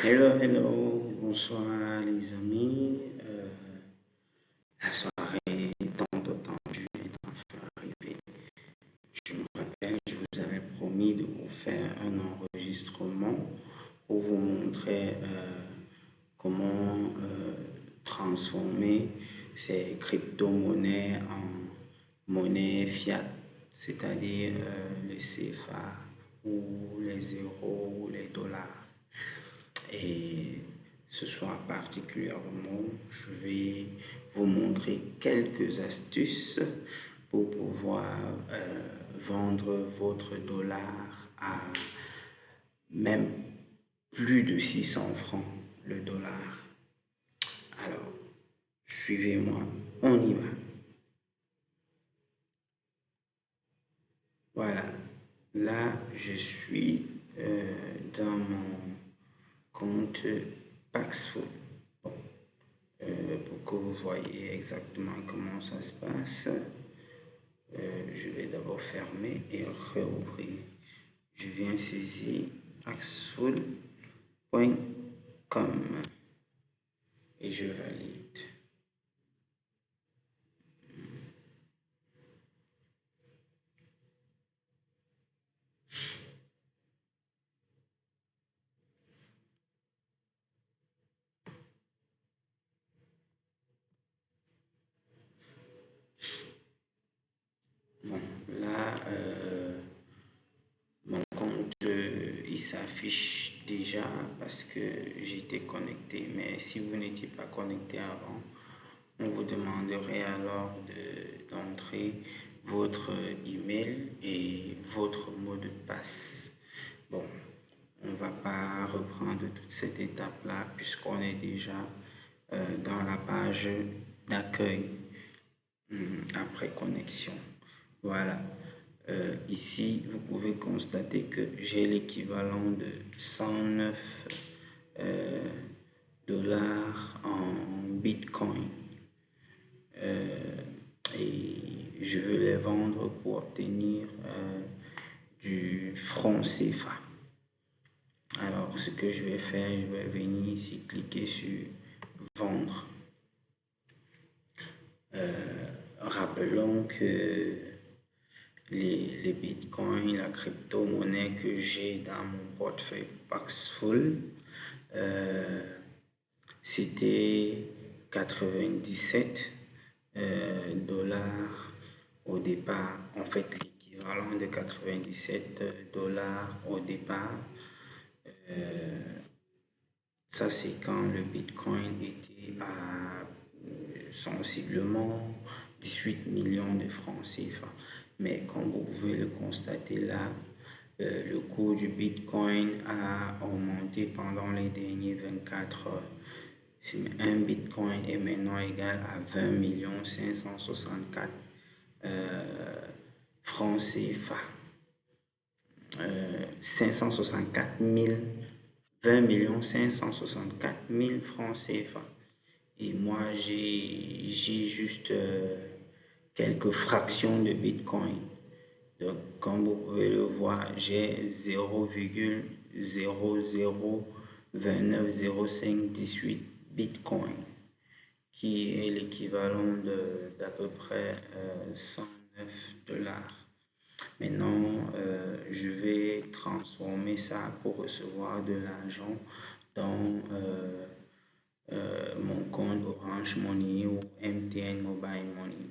Hello, hello, bonsoir les amis. La soirée tant attendue est enfin arrivée. Je me rappelle, je vous avais promis de vous faire un enregistrement pour vous montrer comment transformer ces crypto-monnaies en monnaie fiat, c'est-à-dire le CFA ou les euros ou les dollars. Et ce soir particulièrement, je vais vous montrer quelques astuces pour pouvoir vendre votre dollar à même plus de 600 francs le dollar. Alors, suivez-moi, on y va. Voilà, là je suis dans mon compte Paxful. Bon, pour que vous voyez exactement comment ça se passe, je vais d'abord fermer et réouvrir. Je viens saisir paxful.com et je valide. Bon, là, mon compte, il s'affiche déjà parce que j'étais connecté. Mais si vous n'étiez pas connecté avant, on vous demanderait alors d'entrer votre email et votre mot de passe. Bon, on ne va pas reprendre toute cette étape-là puisqu'on est déjà dans la page d'accueil après connexion. Voilà. Ici, vous pouvez constater que j'ai l'équivalent de 109 euh, dollars en Bitcoin. Et je veux les vendre pour obtenir du franc CFA. Alors, ce que je vais faire, je vais venir ici, cliquer sur vendre. Rappelons que les bitcoins, la crypto-monnaie que j'ai dans mon portefeuille Paxful, c'était 97 dollars au départ. En fait, l'équivalent de 97 dollars au départ. Ça, c'est quand le Bitcoin était à sensiblement 18 millions de francs CFA. Mais comme vous pouvez le constater là, le cours du Bitcoin a augmenté pendant les derniers 24 heures. Un Bitcoin est maintenant égal à 20 564 francs CFA. 564 000, 20 564 000 francs CFA. Et moi, j'ai juste quelques fractions de Bitcoin. Donc, comme vous pouvez le voir, j'ai 0,00290518 Bitcoin, qui est l'équivalent d'à peu près 109 dollars. Maintenant, je vais transformer ça pour recevoir de l'argent dans mon compte Orange Money ou MTN Mobile Money.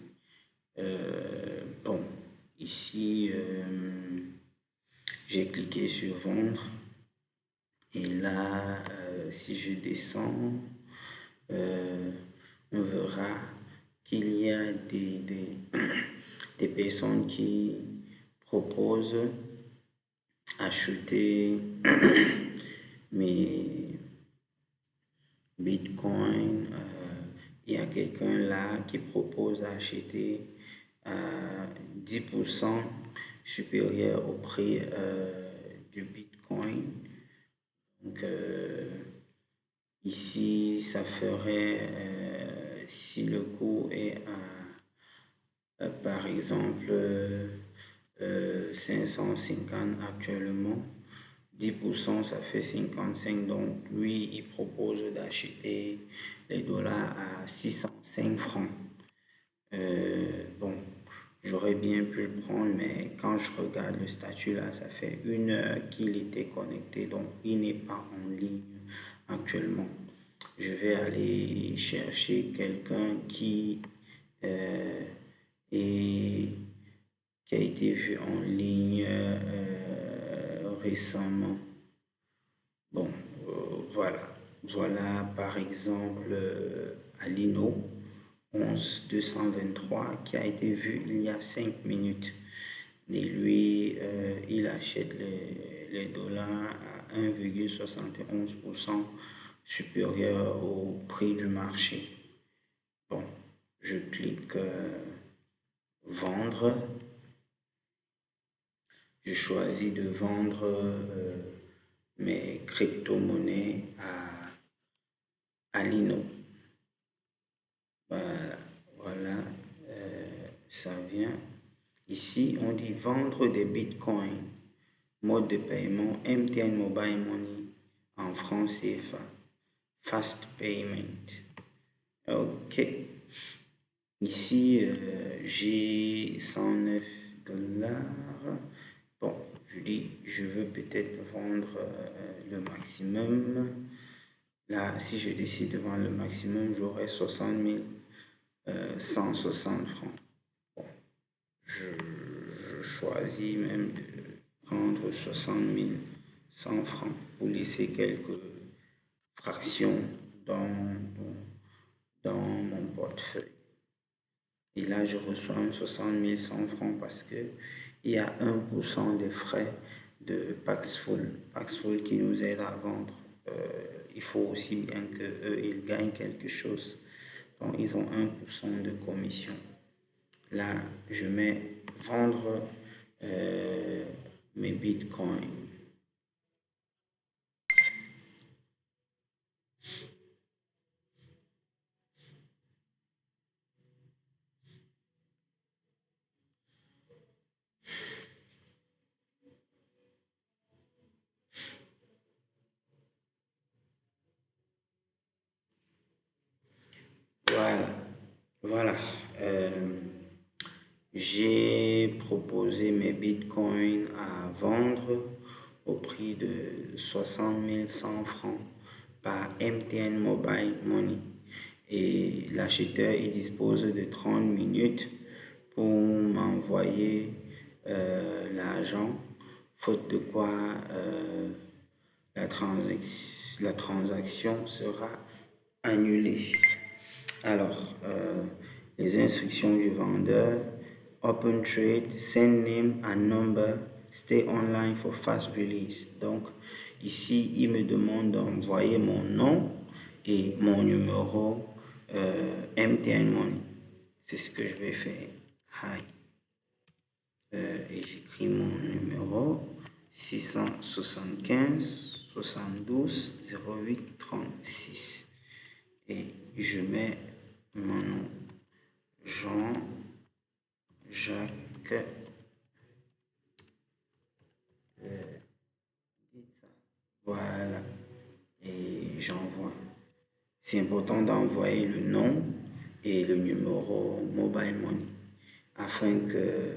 Bon, ici, j'ai cliqué sur vendre et là, si je descends, on verra qu'il y a des personnes qui proposent acheter mes Bitcoin. Il y a quelqu'un là qui propose d'acheter à 10% supérieur au prix du Bitcoin. Donc ici, ça ferait, si le cours est à, par exemple, 550 actuellement, 10%, ça fait 55. Donc, lui, il propose d'acheter les dollars à 605 francs. Bon, j'aurais bien pu le prendre, mais quand je regarde le statut là, ça fait 1 heure qu'il était connecté, donc il n'est pas en ligne actuellement. Je vais aller chercher quelqu'un euh, est- qui a été vu en ligne récemment. Bon, voilà. Voilà par exemple Alino 11223 qui a été vu il y a 5 minutes. Et lui, il achète les dollars à 1,71% supérieur au prix du marché. Bon, je clique vendre. Je choisis de vendre mes crypto-monnaies à Lino. Voilà, voilà, ça vient. Ici, on dit vendre des bitcoins. Mode de paiement MTN Mobile Money en francs CFA. Fast payment. Ok. Ici, j'ai 109 dollars. Bon, je dis, je veux peut-être vendre le maximum. Là, si je décide de vendre le maximum, j'aurai 60 160 francs. Bon, je choisis même de prendre 60 100 francs pour laisser quelques fractions dans mon portefeuille. Et là, je reçois 60 100 francs parce que il y a 1% de frais de Paxful. Paxful qui nous aide à vendre. Il faut aussi bien qu'eux, ils gagnent quelque chose. Donc, ils ont 1% de commission. Là, je mets vendre mes bitcoins. Voilà. Voilà. J'ai proposé mes bitcoins à vendre au prix de 60 100 francs par MTN Mobile Money. Et l'acheteur il dispose de 30 minutes pour m'envoyer l'argent, faute de quoi la, la transaction sera annulée. Alors, les instructions du vendeur: Open Trade, send name and number, stay online for fast release. Donc, ici, il me demande d'envoyer mon nom et mon numéro MTN Money. C'est ce que je vais faire. Hi. Et j'écris mon numéro 675 72 08 36. Et je mets mon nom, Jean-Jacques. Voilà. Et j'envoie. C'est important d'envoyer le nom et le numéro Mobile Money afin que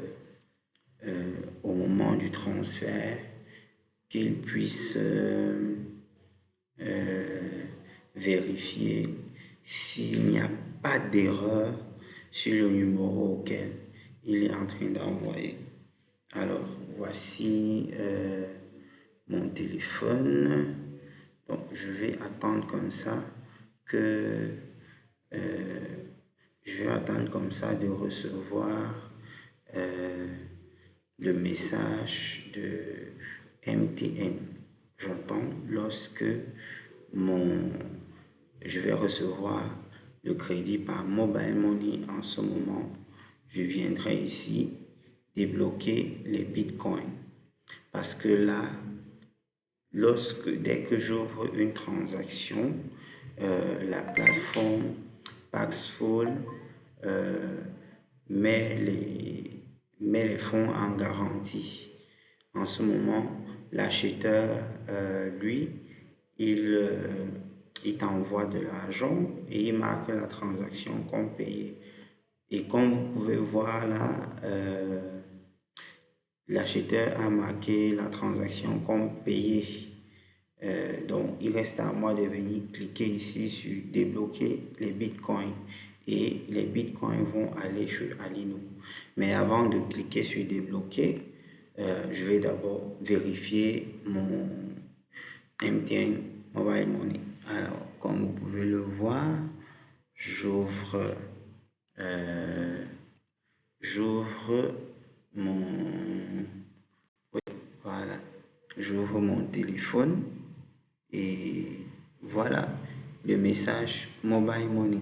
au moment du transfert, qu'il puisse vérifier s'il n'y a pas d'erreur sur le numéro auquel il est en train d'envoyer. Alors, voici mon téléphone. Donc, je vais attendre comme ça que de recevoir le message de MTN. J'attends lorsque je vais recevoir le crédit par Mobile Money. En ce moment, je viendrai ici débloquer les bitcoins parce que là, dès que j'ouvre une transaction, la plateforme Paxful met les fonds en garantie. En ce moment, l'acheteur, lui, il, il t'envoie de l'argent et il marque la transaction comme payé. Et comme vous pouvez voir là, l'acheteur a marqué la transaction comme payé. Donc, il reste à moi de venir cliquer ici sur débloquer les bitcoins et les bitcoins vont aller sur Alino. Mais avant de cliquer sur débloquer, je vais d'abord vérifier mon MTN Mobile Money. Alors, comme vous pouvez le voir, j'ouvre mon voilà, j'ouvre mon téléphone et voilà le message Mobile Money.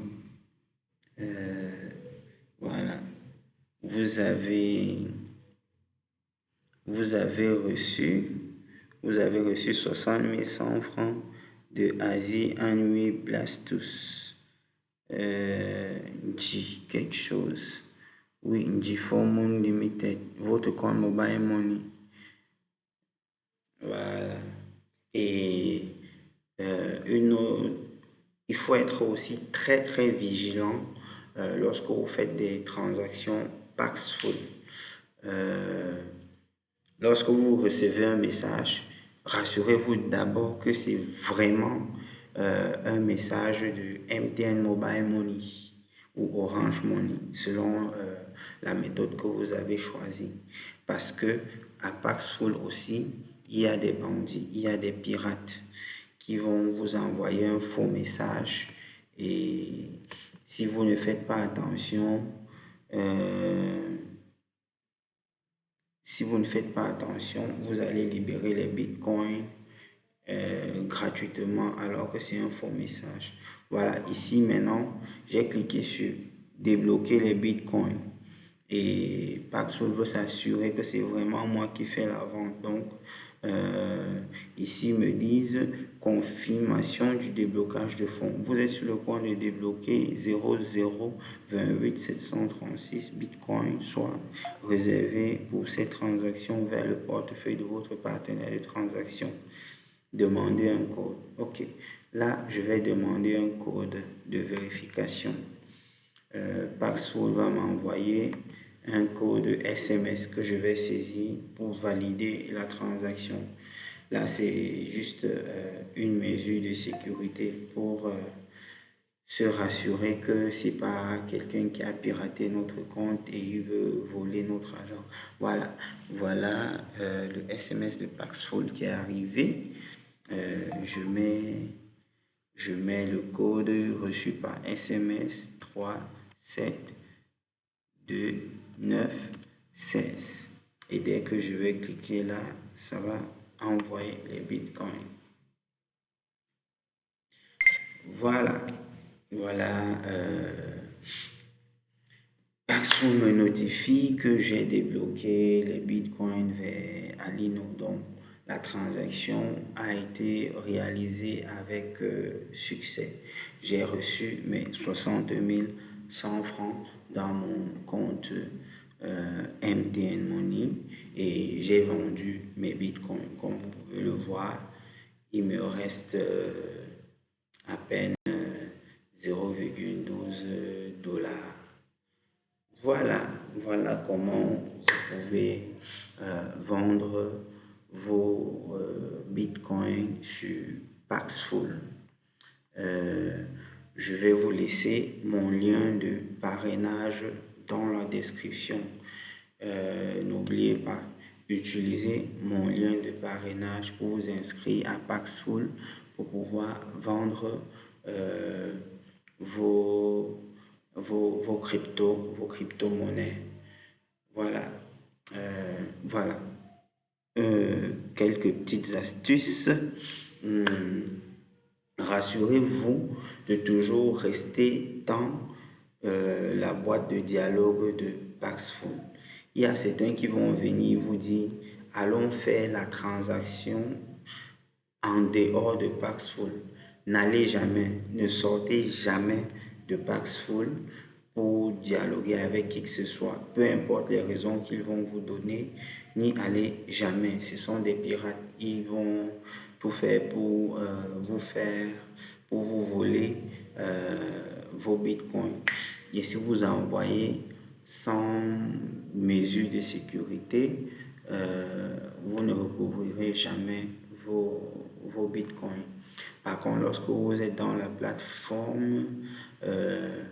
Voilà, vous avez reçu 60 100 francs de Asie Anhui Blastus. Dit quelque chose. Oui, dit for Moon Limited, votre compte Mobile Money. Voilà. Et il faut être aussi très très vigilant lorsque vous faites des transactions Paxful. Lorsque vous recevez un message, rassurez-vous d'abord que c'est vraiment un message de MTN Mobile Money ou Orange Money, selon la méthode que vous avez choisie. Parce que à Paxful aussi, il y a des bandits, il y a des pirates qui vont vous envoyer un faux message et si vous ne faites pas attention, vous allez libérer les bitcoins gratuitement alors que c'est un faux message. Voilà, ici maintenant, j'ai cliqué sur débloquer les bitcoins et Paxful veut s'assurer que c'est vraiment moi qui fais la vente. Donc, ici, ils me disent confirmation du déblocage de fonds. Vous êtes sur le point de débloquer 0028 736 bitcoins, soit réservé pour cette transaction vers le portefeuille de votre partenaire de transaction. Demandez un code. OK. Là, je vais demander un code de vérification. Paxful va m'envoyer un code SMS que je vais saisir pour valider la transaction. Là, c'est juste une mesure de sécurité pour se rassurer que c'est pas quelqu'un qui a piraté notre compte et il veut voler notre argent. Voilà, le SMS de Paxful qui est arrivé. Je mets le code reçu par SMS 372916 et dès que je vais cliquer là, ça va envoyer les bitcoins. Voilà. Paxful me notifie que j'ai débloqué les bitcoins vers Alino. Donc, la transaction a été réalisée avec succès. J'ai reçu mes 60 100 francs dans mon compte MTN Money et j'ai vendu mes bitcoins. Comme vous pouvez le voir, il me reste à peine 0,12 $. Voilà comment vous pouvez vendre vos bitcoins sur Paxful. Je vais vous laisser mon lien de parrainage dans la description. N'oubliez pas d'utiliser mon lien de parrainage pour vous inscrire à Paxful pour pouvoir vendre vos crypto-monnaies. Voilà. Quelques petites astuces. Rassurez-vous de toujours rester dans la boîte de dialogue de Paxful. Il y a certains qui vont venir vous dire allons faire la transaction en dehors de Paxful. N'allez jamais, ne sortez jamais de Paxful pour dialoguer avec qui que ce soit. Peu importe les raisons qu'ils vont vous donner, n'y allez jamais. Ce sont des pirates. Ils vont tout faire pour pour vous voler vos bitcoins. Et si vous envoyez sans mesure de sécurité, vous ne recouvrirez jamais vos bitcoins. Par contre, lorsque vous êtes dans la plateforme, euh,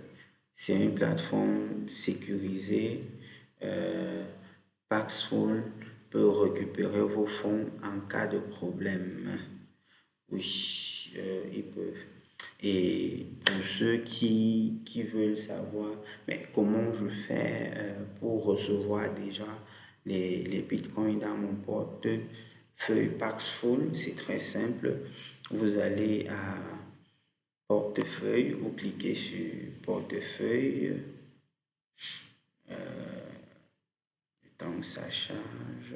c'est une plateforme sécurisée. Paxful peut récupérer vos fonds en cas de problème. Oui, ils peuvent. Et pour ceux qui veulent savoir, mais comment je fais pour recevoir déjà les bitcoins dans mon portefeuille Paxful, c'est très simple. Vous allez à portefeuille, vous cliquez sur portefeuille, donc ça charge.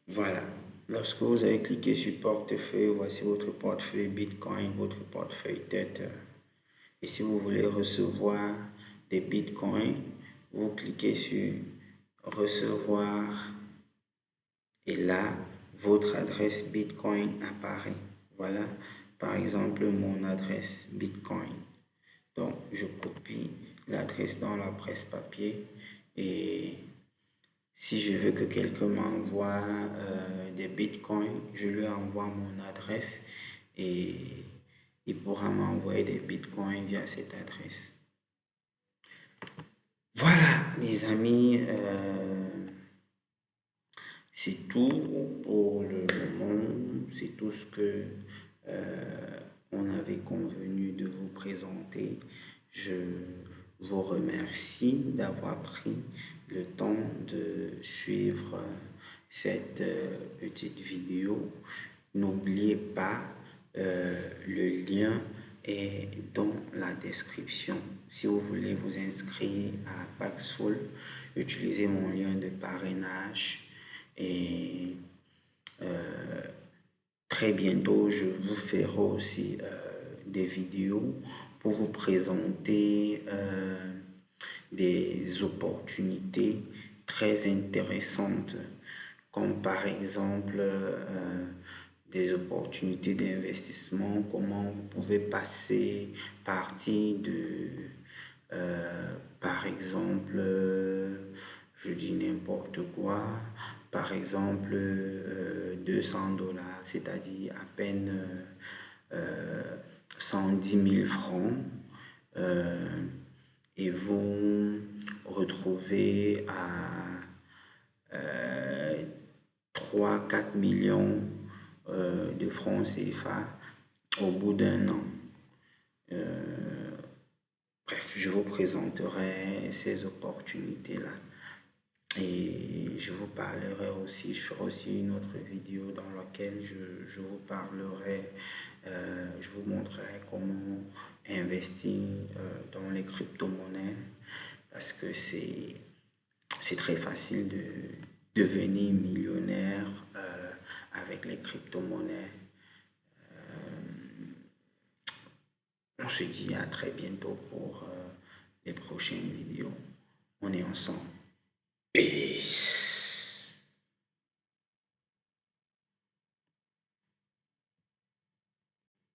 Voilà. Lorsque vous avez cliqué sur portefeuille, voici votre portefeuille Bitcoin, votre portefeuille Tether. Et si vous voulez recevoir des Bitcoins, vous cliquez sur recevoir et là, votre adresse Bitcoin apparaît. Voilà, par exemple, mon adresse Bitcoin. Donc, je copie l'adresse dans la presse papier et si je veux que quelqu'un m'envoie des bitcoins, je lui envoie mon adresse et il pourra m'envoyer des bitcoins via cette adresse. Voilà, les amis, c'est tout pour le moment. C'est tout ce que on avait convenu de vous présenter. Je vous remercie d'avoir pris le temps de suivre cette petite vidéo. N'oubliez pas, le lien est dans la description. Si vous voulez vous inscrire à Paxful, utilisez mon lien de parrainage et très bientôt, je vous ferai aussi des vidéos pour vous présenter des opportunités très intéressantes, comme par exemple des opportunités d'investissement, comment vous pouvez passer partie de, par exemple, je dis n'importe quoi, par exemple 200 $, c'est-à-dire à peine 110 000 francs, et vous retrouvez à 3-4 millions de francs CFA au bout d'un an. Bref, je vous présenterai ces opportunités-là. Et je vous parlerai aussi, je ferai aussi une autre vidéo dans laquelle je vous parlerai, je vous montrerai comment investir dans les crypto-monnaies parce que c'est très facile de devenir millionnaire avec les crypto-monnaies. On se dit à très bientôt pour les prochaines vidéos. On est ensemble.